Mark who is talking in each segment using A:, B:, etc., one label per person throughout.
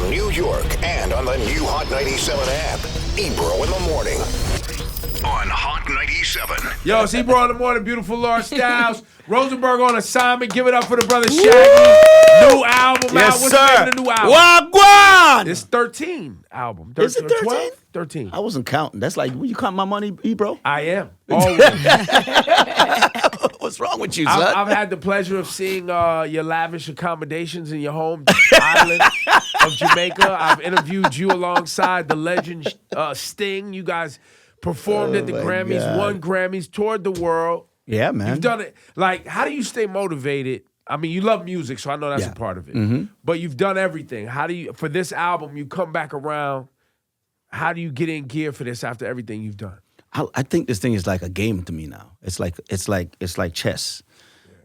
A: New York, and on the new Hot 97 app. Ebro in the morning. On Hot 97.
B: Yo, it's Ebro in the morning. Beautiful Lord Styles. Rosenberg on assignment. Give it up for the brother Shaggy. New album
C: Yes,
B: out. What's
C: sir.
B: the name of the new album?
C: Wah Gwaan.
B: It's 13 album.
C: Is it 13?
B: 12? 13.
C: I wasn't counting. That's like, will you count my money, Ebro?
B: I am. Always.
C: What's wrong with you, son?
B: I've had the pleasure of seeing your lavish accommodations in your home island of Jamaica. I've interviewed you alongside the legend Sting. You guys performed at the Grammys,
C: God.
B: won Grammys, toured the world.
C: Yeah, man.
B: You've done it. Like, how do you stay motivated? I mean, you love music, so I know that's a part of it. Mm-hmm. But you've done everything. How do you, for this album, you come back around, how do you get in gear for this after everything you've done?
C: I think this thing is like a game to me now. It's like chess.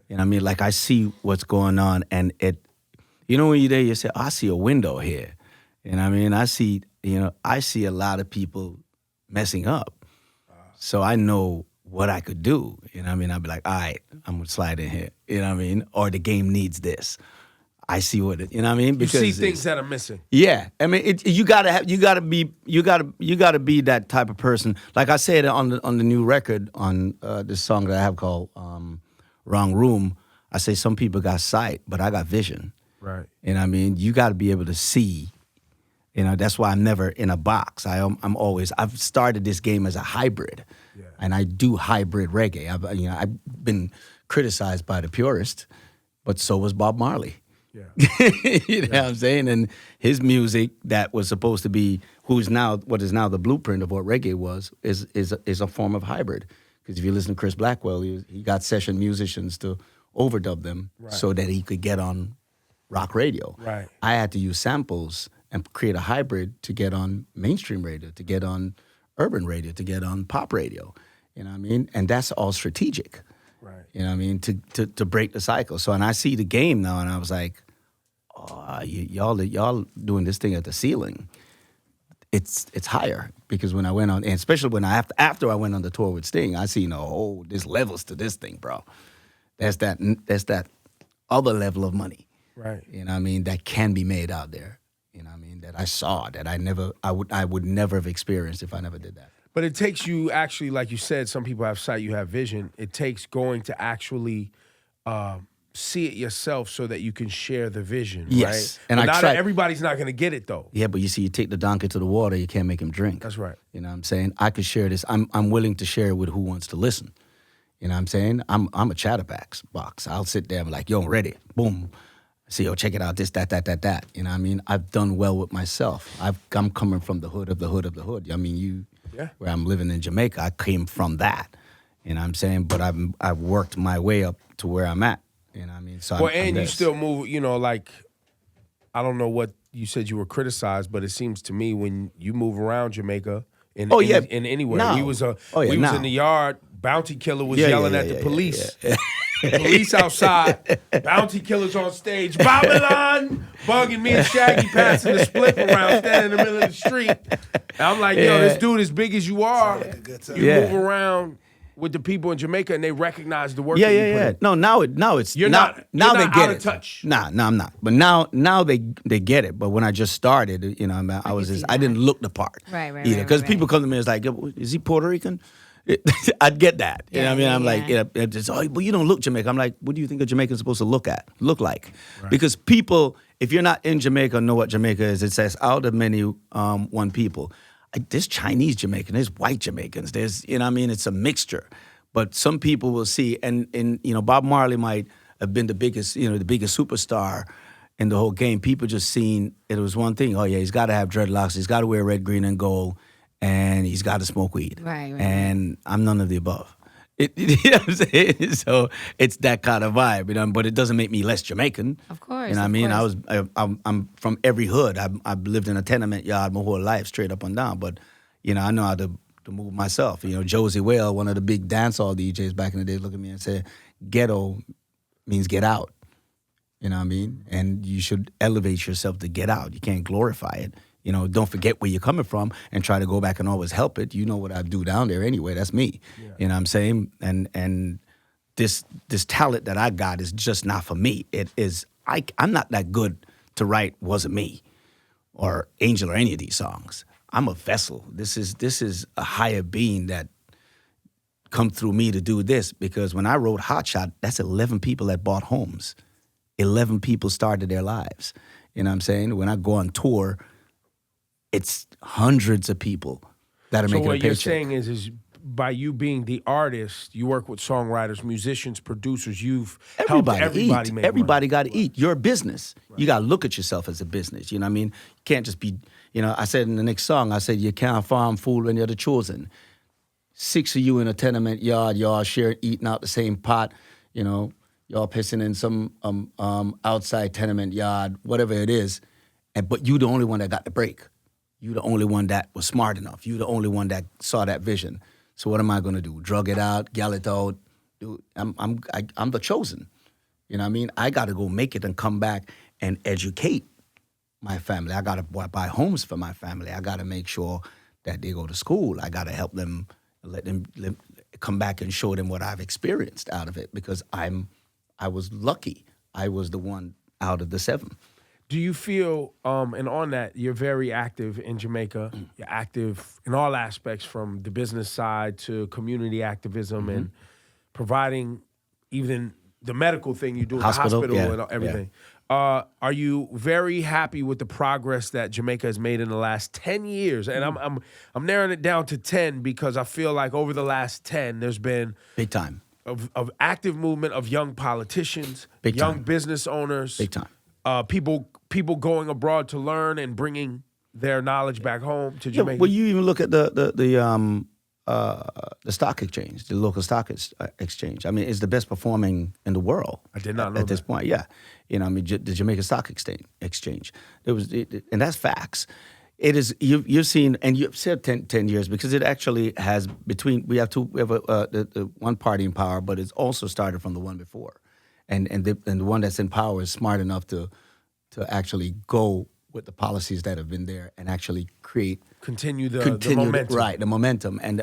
C: You know what I mean? Like, I see what's going on, and it, you know, when you're there, you say, oh, I see a window here. You know what I mean? I see a lot of people messing up. So I know what I could do. You know what I mean? I'd be like, all right, I'm gonna slide in here. You know what I mean? Or the game needs this. I see what it, you know what I mean?
B: Because you see things that are missing.
C: Yeah. I mean, you gotta be that type of person. Like I said on the new record, on this song that I have called Wrong Room, I say some people got sight, but I got vision.
B: Right.
C: You know what I mean? You gotta be able to see. You know, that's why I'm never in a box. I've started this game as a hybrid, and I do hybrid reggae. I've been criticized by the purists, but so was Bob Marley. Yeah. You know what I'm saying? And his music that was supposed to be, what is now the blueprint of what reggae was, is a form of hybrid. Because if you listen to Chris Blackwell, he got session musicians to overdub them so that he could get on rock radio.
B: Right.
C: I had to use samples and create a hybrid to get on mainstream radio, to get on urban radio, to get on pop radio. You know what I mean? And that's all strategic.
B: Right.
C: You know what I mean? To break the cycle. So, and I see the game now, and I was like, oh, y'all doing this thing at the ceiling. It's higher, because when I went on, and especially when after I went on the tour with Sting, I seen there's levels to this thing, bro. There's that other level of money.
B: Right.
C: You know what I mean? That can be made out there. You know what I mean? That I saw, that I would never have experienced if I never did that.
B: But it takes you actually, like you said, some people have sight, you have vision. It takes going to actually see it yourself so that you can share the vision,
C: yes.
B: right? And everybody's not going to get it, though.
C: Yeah, but you see, you take the donkey to the water, you can't make him drink.
B: That's right.
C: You know what I'm saying? I could share this. I'm willing to share it with who wants to listen. You know what I'm saying? I'm a chatterbox. I'll sit there and be like, yo, ready. Boom. See, check it out, this, that. You know what I mean? I've done well with myself. I'm coming from the hood of the hood of the hood. I mean, where I'm living in Jamaica, I came from that. You know what I'm saying? But I've worked my way up to where I'm at. You know what I mean? So
B: you still move, like, I don't know what you said you were criticized, but it seems to me when you move around Jamaica in anywhere.
C: No.
B: We was in the yard, Bounty Killer was yelling at the police.
C: Yeah.
B: Police outside, Bounty Killers on stage, Babylon, bugging me and Shaggy passing the split around, standing in the middle of the street. And I'm like, yo, this dude as big as you are, you move around with the people in Jamaica and they recognize the work that you put in.
C: No, now it's
B: you're
C: now
B: not
C: they get
B: out
C: it.
B: of touch.
C: Nah, I'm not. But now they get it. But when I just started, you know, I didn't look the part.
D: Right.
C: Either, because people come to me and it's like, is he Puerto Rican? I'd get that. You know what I mean? I'm like, but you don't look Jamaican. I'm like, what do you think a Jamaican's supposed to look like? Right. Because people, if you're not in Jamaica, know what Jamaica is. It says out of many one people. There's Chinese Jamaican, there's white Jamaicans, there's, you know what I mean? It's a mixture. But some people will see, and Bob Marley might have been the biggest superstar in the whole game. People just seen it was one thing. Oh yeah, he's got to have dreadlocks, he's got to wear red, green, and gold, and he's got to smoke weed.
D: Right.
C: And I'm none of the above. You know what I'm saying? So it's that kind of vibe, but it doesn't make me less Jamaican.
D: Of course.
C: You know what I mean? I'm from every hood. I've lived in a tenement yard my whole life, straight up and down. But I know how to move myself. Josie Whale, one of the big dancehall DJs back in the day, looked at me and said, "Ghetto means get out." You know what I mean? And you should elevate yourself to get out. You can't glorify it. Don't forget where you're coming from and try to go back and always help it. You know what I do down there anyway. That's me. Yeah. You know what I'm saying? And this talent that I got is just not for me. It is, I'm not that good to write Wasn't Me. or Angel or any of these songs. I'm a vessel. This is a higher being that come through me to do this, because when I wrote Hot Shot, that's 11 people that bought homes. 11 people started their lives. You know what I'm saying? When I go on tour, it's hundreds of people that are making a paycheck.
B: So what you're saying is by you being the artist, you work with songwriters, musicians, producers, you've helped everybody make
C: Everybody
B: money.
C: got to eat. You're a business. Right. You got to look at yourself as a business. You know what I mean? You can't just be, I said in the next song, I said, you can't farm food when you're the chosen. 6 of you in a tenement yard, y'all sharing, eating out the same pot, y'all pissing in some outside tenement yard, whatever it is, but you the only one that got the break. You the only one that was smart enough. You the only one that saw that vision. So what am I going to do? Drug it out, gal it out? I'm the chosen. You know what I mean? I got to go make it and come back and educate my family. I got to buy homes for my family. I got to make sure that they go to school. I got to help them, let them come back and show them what I've experienced out of it, because I was lucky. I was the one out of the 7.
B: Do you feel, and on that, you're very active in Jamaica. You're active in all aspects, from the business side to community activism and providing even the medical thing you do at the hospital and everything. Yeah. Are you very happy with the progress that Jamaica has made in the last 10 years? And I'm narrowing it down to 10 because I feel like over the last 10, there's been
C: big time
B: of active movement of young politicians,
C: big
B: young
C: time.
B: business owners,
C: big time.
B: People going abroad to learn and bringing their knowledge back home to Jamaica.
C: Well, you even look at the stock exchange, the local stock exchange. I mean, it's the best performing in the world.
B: I did not know
C: at this point. Yeah, the Jamaica Stock Exchange. And that's facts. It is. You've seen, and you've said 10 years, because it actually has we have the one party in power, but it's also started from the one before, and the one that's in power is smart enough to actually go with the policies that have been there and actually continue the momentum. Right, the momentum, and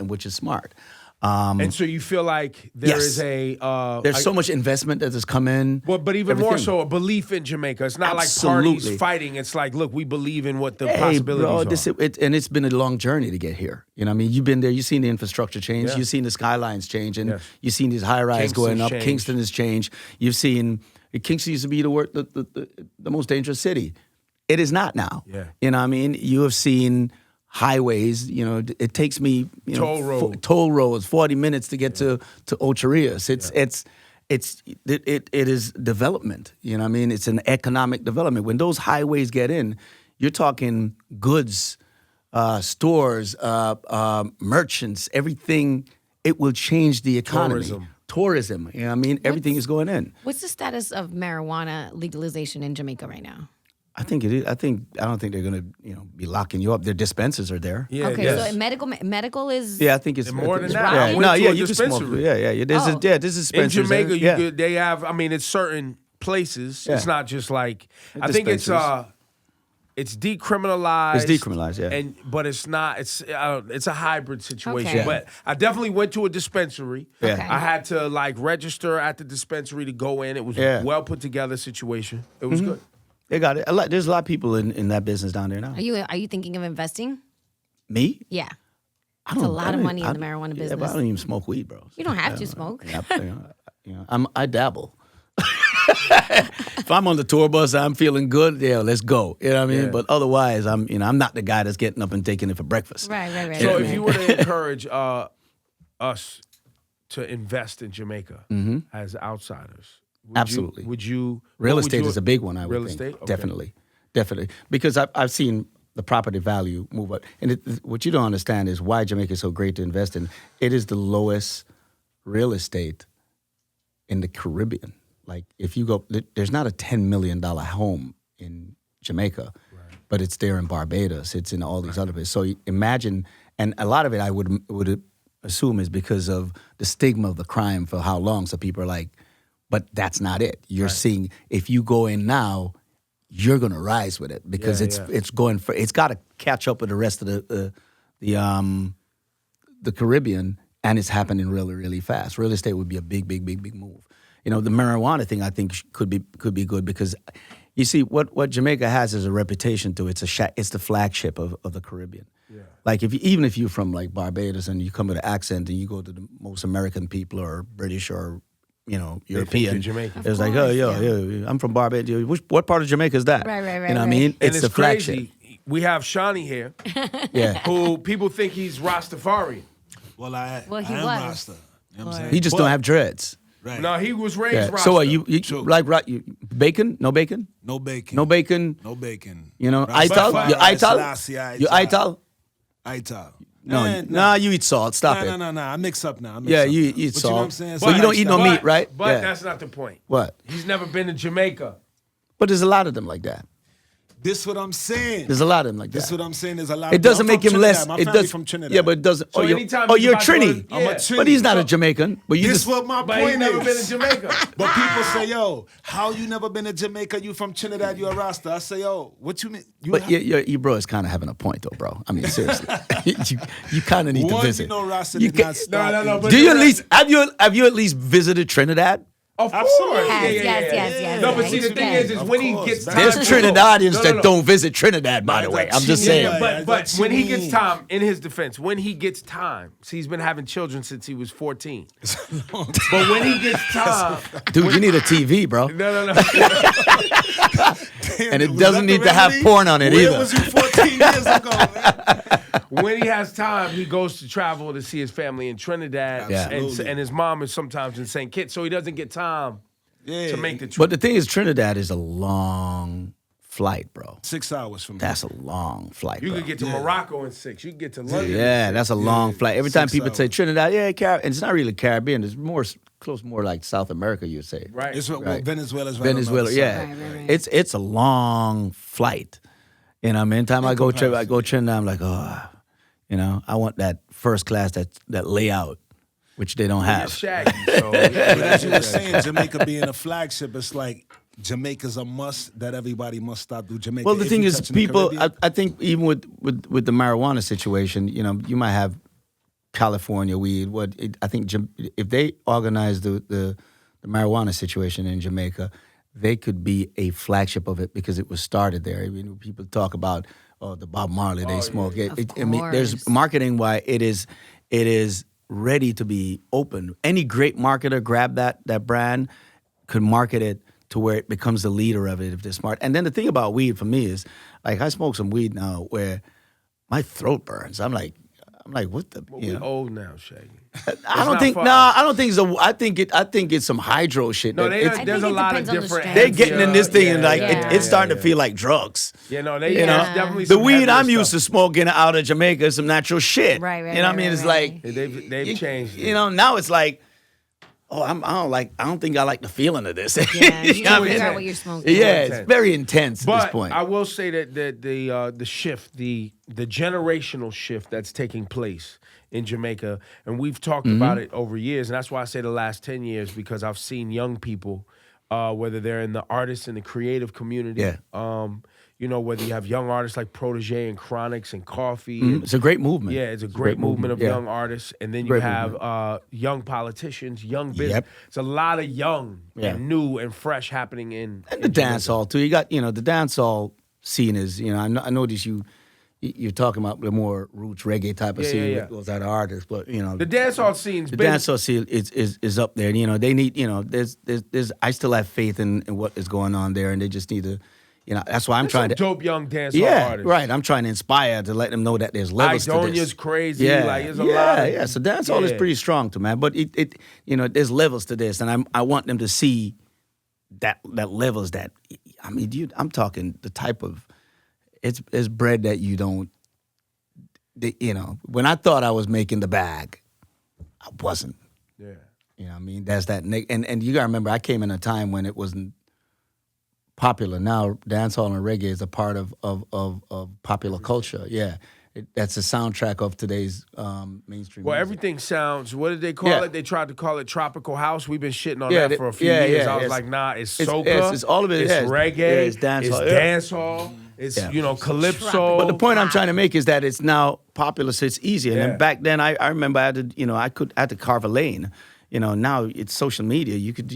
C: which is smart.
B: And so you feel like there's
C: so much investment that has come in.
B: But even more so, a belief in Jamaica. It's not like parties fighting. It's like, look, we believe in what the possibilities are.
C: And it's been a long journey to get here. You know what I mean? You've been there. You've seen the infrastructure change. Yeah. You've seen the skylines change. And you've seen these high-rise going up. Kingston has changed. You've seen... Kingston used to be the most dangerous city. It is not now.
B: Yeah.
C: You know what I mean? You have seen highways. It takes me toll roads 40 minutes to get to Ocherias. It is development. You know what I mean? It's an economic development. When those highways get in, you're talking goods, stores, merchants, everything. It will change the economy. Tourism, you know what I mean? Everything is going in.
D: What's the status of marijuana legalization in Jamaica right now?
C: I think it is. I don't think they're going to, be locking you up. Their dispensers are there.
B: Yeah.
D: Okay.
B: Yes.
D: So medical is.
C: Yeah, I think it's
B: more than
D: that.
B: Yeah.
C: You can smoke. Yeah. There's dispensers
B: in Jamaica.
C: there.
B: They have. I mean, it's certain places. Yeah. It's not just like. I think it's decriminalized.
C: It's decriminalized, yeah.
B: But it's not. It's a hybrid situation.
D: Okay.
B: But I definitely went to a dispensary.
C: Yeah.
D: Okay.
B: I had to register at the dispensary to go in. It was a well put together situation. It was good.
C: They got it. There's a lot of people in that business down there now.
D: Are you thinking of investing?
C: Me?
D: Yeah. It's a lot of money in the marijuana business.
C: Yeah, but I don't even smoke weed, bro.
D: You don't have to smoke.
C: I dabble. If I'm on the tour bus, I'm feeling good. Yeah, let's go. You know what I mean?
B: Yeah.
C: But otherwise, I'm not the guy that's getting up and taking it for breakfast.
D: Right.
B: So if you were to encourage us to invest in Jamaica as outsiders,
C: absolutely.
B: Would you?
C: Real estate is a big one. I would
B: real
C: think.
B: estate, okay.
C: Definitely, because I've seen the property value move up, and what you don't understand is why Jamaica is so great to invest in. It is the lowest real estate in the Caribbean. Like if you go, there's not a $10 million home in Jamaica, but it's there in Barbados. It's in all these other places. So imagine, and a lot of it I would assume is because of the stigma of the crime for how long. So people are like, but that's not it. You're seeing if you go in now, you're gonna rise with it because it's going for. It's got to catch up with the rest of the Caribbean, and it's happening really, really fast. Real estate would be a big move. The marijuana thing I think could be good because You see, what Jamaica has is a reputation to it. It's the flagship of the Caribbean. Yeah. Like even if you're from like Barbados and you come with an accent and you go to the most American people or British or European, it's like, oh, yo, I'm from Barbados. What part of Jamaica is that?
D: Right.
C: You know what I mean?
B: And it's
C: the flagship.
B: crazy. We have Shawnee here, who people think he's Rastafari.
E: Well, I
D: he
E: am
D: was.
E: Rasta. You know what I'm saying?
C: He just don't have dreads.
E: Right.
B: No, he was raised Rasta.
C: So you like bacon? No bacon?
E: No bacon.
C: No bacon?
E: No bacon.
C: You know,
E: Rasta-
C: Ital? You Ital?
E: Selassie,
C: You Ital?
E: Ital.
C: No, you eat salt. Stop it.
E: No. I mix up now.
C: You eat
E: But
C: salt.
E: you know what I'm saying?
C: But you don't eat no meat, right?
B: But that's not the point.
C: What?
B: He's never been to Jamaica.
C: But there's a lot of them like that.
E: This what I'm saying.
C: There's a lot of them like that.
E: This what I'm saying. There's a lot.
C: It doesn't make him less.
E: My
C: it
E: family
C: does
E: from Trinidad.
C: Yeah, but it doesn't.
B: So
C: you're
B: anytime
C: you're
B: he's about to go
C: Trini.
B: to-
E: I'm a
B: Yeah.
E: Trini.
C: But he's not a Jamaican. But you
E: This
C: just.
E: what my
B: But he's
E: point
B: never
E: is.
B: been to Jamaica.
E: But people say, yo, how you never been to Jamaica? You from Trinidad? You a Rasta? I say, yo, what you mean?
C: But your bro is kind of having a point though, bro. I mean, seriously, you kind of need to visit.
E: You know, Rasta
C: You
E: did
C: can-
E: not start.
B: No, but
C: Do you at least have you at least visited Trinidad?
B: Of course.
E: Absolutely.
D: Yes.
B: No, but see, the
D: Yes.
B: thing is
E: Of
B: when he
E: course.
B: gets time.
C: There's
B: to go-
C: Trinidadians
B: No,
C: that don't visit Trinidad, by the way. I'm just saying.
B: Yeah, but
E: That's
B: when he
E: what
B: gets
E: you
B: time, in his defense, when he gets time, see, he's been having children since he was 14. But when he gets time,
C: Dude, you need a TV, bro.
B: no.
C: And it
E: Was
C: doesn't
E: that the
C: need to have
E: remedy?
C: porn on it
E: Where
C: either.
E: was you 14 years ago, man?
B: When he has time, he goes to travel to see his family in Trinidad,
C: Yeah.
B: and his mom is sometimes in St. Kitts, so he doesn't get time to make the trip.
C: But the thing is, Trinidad is a long flight, bro.
E: 6 hours from
C: That's a long flight,
B: You
C: bro.
B: could get to Morocco in 6. You could get to London.
C: Yeah, that's a long flight. Every time
E: 6
C: people say
E: hours.
C: Trinidad, and it's not really Caribbean. It's more like South America, you'd say.
B: Right.
E: It's
C: Right.
E: Venezuela's right on the
C: Venezuela,
E: other
C: yeah.
E: side.
D: Right.
C: It's a long flight. You know, anytime I go Trinidad, I'm like, I want that first class that layout, which they don't
B: You're
C: have.
B: Shaggy, so
E: But as you were saying, Jamaica being a flagship, it's like Jamaica's a must that everybody must stop do Jamaica.
C: Well, the
E: if
C: thing
E: you
C: is,
E: touching the
C: people.
E: Caribbean.
C: I think even with the marijuana situation, you might have California weed. I think if they organize the marijuana situation in Jamaica, they could be a flagship of it because it was started there. I mean, people talk about the Bob Marley they smoke.
D: Of
C: I mean, there's
D: course.
C: marketing why it is ready to be open. Any great marketer grab that brand, could market it to where it becomes the leader of it if they're smart. And then the thing about weed for me is, like, I smoke some weed now where my throat burns. I'm like, what the?
B: But
C: You
B: we
C: know?
B: old now, Shaggy.
C: I don't think.
B: fun.
C: No, I don't think so. I think it's some hydro shit.
B: No,
C: that it's-
D: I
B: there's a
D: think it
B: lot of
D: depends on the
B: different.
D: strain.
C: they're getting in this thing and like
D: yeah,
C: it's starting to feel like drugs.
B: Yeah, no, they
C: You know,
B: there's definitely
C: the
B: some
C: weed
B: heavier
C: I'm used to
B: stuff.
C: smoking out of Jamaica is some natural shit.
D: Right,
C: You know what I mean?
D: right,
C: It's
D: right.
C: like
B: Yeah, they've changed.
C: You know, now it's like, I don't think I like the feeling of this.
D: Yeah, you
C: know
D: gotta
C: what I mean?
D: figure out what you're smoking.
C: Yeah,
B: Intense.
C: it's very intense at this
B: But
C: point.
B: I will say that the shift, the generational shift that's taking place in Jamaica, and we've talked
C: Mm-hmm.
B: about it over years, and that's why I say the last 10 years, because I've seen young people, whether they're in the artists and the creative community, whether you have young artists like Protege and Chronics and Coffee. and-
C: It's a great movement.
B: yeah, it's a great movement of
C: yeah.
B: young artists, and then you
C: Great
B: have young politicians, young business.
C: Yep.
B: It's a lot of young
C: Yeah.
B: and new and fresh happening in
C: And the dance hall too. You got the dance hall scene is I notice you're talking about the more roots reggae type of
B: Yeah,
C: scene
B: yeah,
C: with those other artists, but
B: The dancehall scene's
C: the
B: been
C: dancehall scene is up there. They need there's I still have faith in what is going on there, and they just need to that's why I'm
B: There's
C: trying
B: some
C: to
B: dope young dancehall artists.
C: right. I'm trying to inspire to let them know that there's levels to
B: Idonia's
C: this.
B: crazy.
C: Yeah,
B: Like, there's a lot of...
C: yeah. So dancehall is pretty strong too, man. But it there's levels to this, and I want them to see that levels that I'm talking the type of it's bread that you don't. When I thought I was making the bag, I wasn't.
B: Yeah.
C: You know what I mean? That's that. And you got to remember, I came in a time when it wasn't popular. Now, dancehall and reggae is a part of popular culture. Yeah. That's the soundtrack of today's mainstream
B: Well,
C: music.
B: everything sounds... What did they call
C: Yeah.
B: it? They tried to call it tropical house. We've been shitting on
C: Yeah,
B: that for a few
C: yeah,
B: years.
C: yeah,
B: I was
C: it's-
B: like, nah, it's
C: it's-
B: soca.
C: it's all of it,
B: It's
C: yeah, it's-
B: reggae.
C: yeah, it's dancehall,
B: It's
C: yeah.
B: dancehall. It's,
C: Yeah.
B: calypso.
C: But the point I'm trying to make is that it's now popular, so it's easier. And
B: Yeah.
C: then back then, I remember I had to carve a lane. Now it's social media. You could,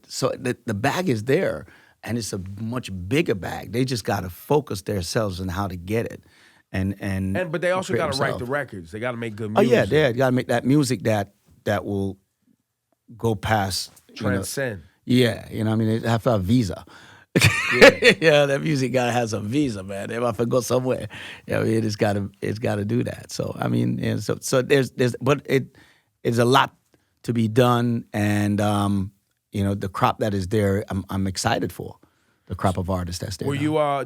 C: so the bag is there, and it's a much bigger bag. They just got to focus themselves on how to get it,
B: but they also got to write the records. They got to make good music.
C: Oh yeah, they got to make that music that will go past,
B: transcend.
C: Yeah, you know, what I mean, they have to have visa. Yeah, that music gotta have some visa, man. If I could go somewhere, it's gotta do that. So I mean, so there's, but it's a lot to be done, and the crop that is there, I'm excited for the crop of artists that's there.
B: Were
C: now.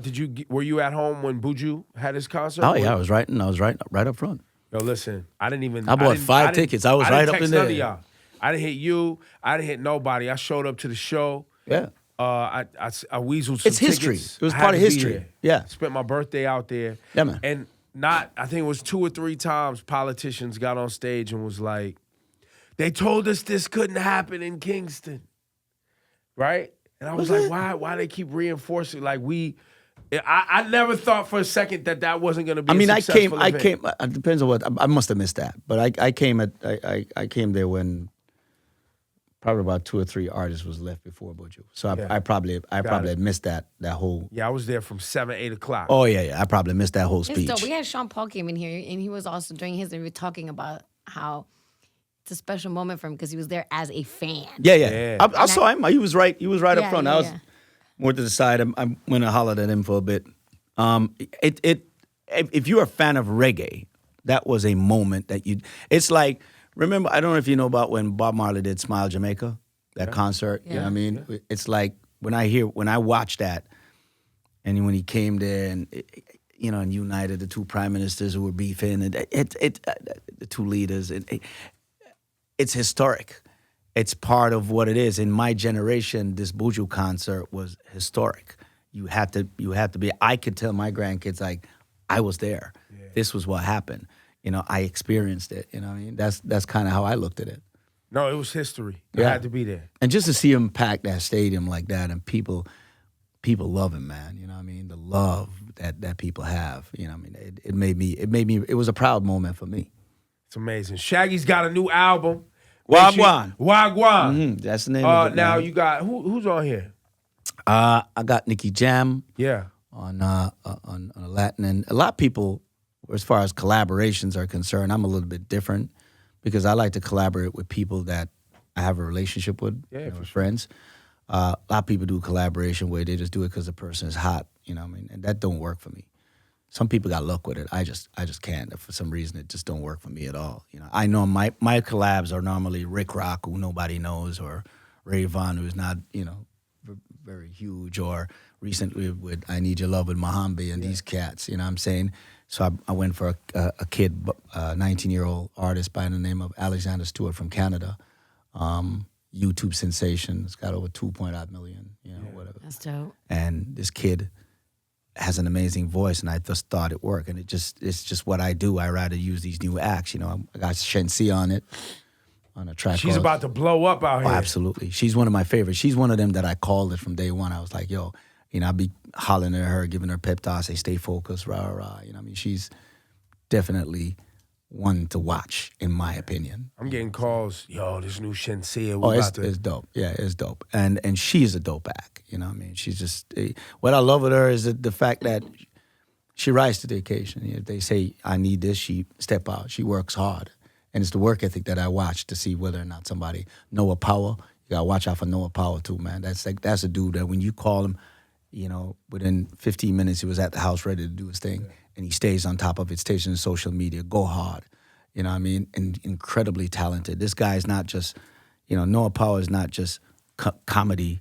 B: were you at home when Buju had his concert?
C: Oh yeah, I was right up front.
B: Yo, listen, I
C: bought 5 tickets. I was right up in there.
B: None of y'all. I didn't hit you. I didn't hit nobody. I showed up to the show.
C: Yeah.
B: I weaseled some
C: It's history.
B: tickets.
C: It was part of history. Yeah.
B: Spent my birthday out there.
C: Yeah, man.
B: And I think it was 2 or 3 times politicians got on stage and was like, they told us this couldn't happen in Kingston. Right? And I was like, why they keep reinforcing? Like I never thought for a second that wasn't going to be a successful event.
C: It depends on what, I must have missed that. But I came there when probably about 2 or 3 artists was left before Buju. So I probably had missed that whole.
B: Yeah, I was there from 7, 8 o'clock.
C: Oh yeah. I probably missed that whole speech.
D: It's dope. We had Sean Paul came in here, and he was also during his interview talking about how it's a special moment for him because he was there as a fan.
C: Yeah. I saw him. He was right. He was right up front. I was more to the side. I went and hollered at him for a bit. If you're a fan of reggae, that was a moment that you. It's like. Remember, I don't know if you know about when Bob Marley did Smile Jamaica, that concert. Yeah. You know what I mean? Yeah. It's like when I watch that, and when he came there and and united the 2 prime ministers who were beefing, and the 2 leaders. It's historic. It's part of what it is. In my generation, this Buju concert was historic. You had to be. I could tell my grandkids like, I was there. Yeah. This was what happened. I experienced it. You know what I mean? That's kind of how I looked at it.
B: No, it was history. I had to be there.
C: And just to see him pack that stadium like that, and people love him, man. You know what I mean? The love that people have. You know what I mean? It was a proud moment for me.
B: It's amazing. Shaggy's got a new album.
C: Wah Gwaan.
B: Wah Gwaan.
C: Mm-hmm. That's the name of it.
B: Now you got who's on here?
C: I got Nicky Jam.
B: Yeah.
C: On a Latin, and a lot of people. As far as collaborations are concerned, I'm a little bit different because I like to collaborate with people that I have a relationship with, friends. A lot of people do collaboration where they just do it because the person is hot, you know what I mean? And that don't work for me. Some people got luck with it. I just can't. For some reason, it just don't work for me at all. I know my collabs are normally Rick Rock, who nobody knows, or Ray Vaughn, who's not, very huge, or recently with I Need Your Love with Mohambi and these cats, you know what I'm saying? So I went for a kid, a 19-year-old artist by the name of Alexander Stewart from Canada. YouTube sensation. It's got over 2.5 million, whatever.
D: That's dope.
C: And this kid has an amazing voice, and I just thought it worked. And it's just what I do. I rather use these new acts. I got Shensi on it, on a track.
B: She's about to blow up out here.
C: Oh, absolutely. She's one of my favorites. She's one of them that I called it from day one. I was like, yo, I'd be hollering at her, giving her pep talks, say, stay focused, rah, rah. She's definitely one to watch, in my opinion.
B: I'm getting calls, yo, this new Shensia.
C: It's dope. Yeah, it's dope. And she's a dope act, you know what I mean? She's just, what I love with her is the fact that she rises to the occasion. If they say, I need this, she step out. She works hard. And it's the work ethic that I watch to see whether or not somebody, Noah Power, you gotta watch out for Noah Power too, man. That's a dude that when you call him, within 15 minutes, he was at the house ready to do his thing. Yeah. And he stays on top of it, stays on social media, go hard. You know what I mean? And incredibly talented. This guy is not just, Noah Power is not just comedy,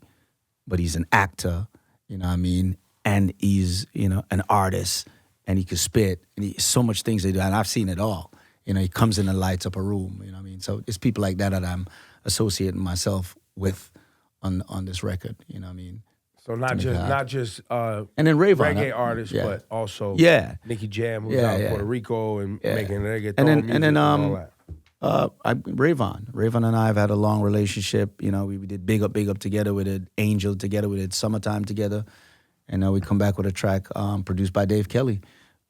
C: but he's an actor, you know what I mean? And he's, an artist, and he can spit, and so much things they do. And I've seen it all. He comes in and lights up a room, you know what I mean? So it's people like that I'm associating myself with on this record, you know what I mean?
B: So not just
C: and then Ray Vaughn,
B: reggae artists, but also Nicky Jam, who's out in Puerto Rico and making reggaeton music and all that.
C: Ray Vaughn and I have had a long relationship. We did Big Up together. We did Angel together. We did Summertime together, and now we come back with a track produced by Dave Kelly.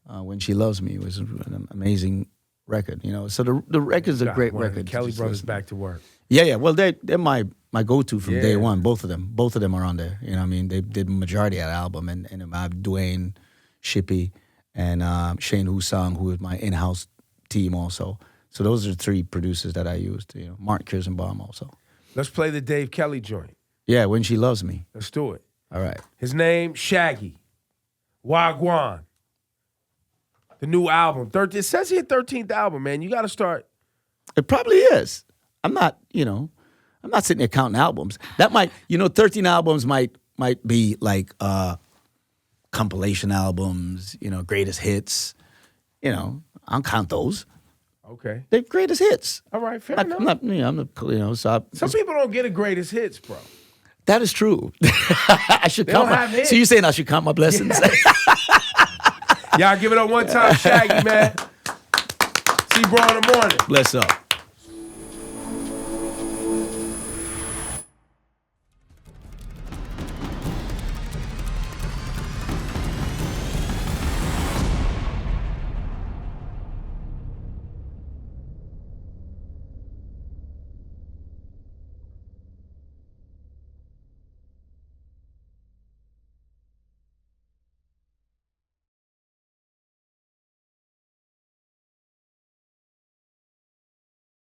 C: When She Loves Me, it was an amazing record. So the record's a great record.
B: Kelly brothers back to work.
C: Yeah. Well, they're my my go-to from day one. Both of them are on there. You know what I mean? They did the majority of the album, and I have Dwayne, Shippy, and Shane Husang, who is my in-house team also. So those are the 3 producers that I used. You know, Mark Kirsenbaum also.
B: Let's play the Dave Kelly joint.
C: Yeah, When She Loves Me.
B: Let's do it.
C: All right.
B: His name, Shaggy. Wah Gwaan. The new album. It says here 13th album, man. You got to start.
C: It probably is. I'm not sitting there counting albums. That might, 13 albums might be like compilation albums, greatest hits. I'll count those.
B: Okay.
C: They're greatest hits.
B: All right, fair enough.
C: Some
B: people don't get a greatest hits, bro.
C: That is true. I should count. So you're saying I should count my blessings?
B: Y'all give it up one time, Shaggy, man. See bro in the morning.
C: Bless up.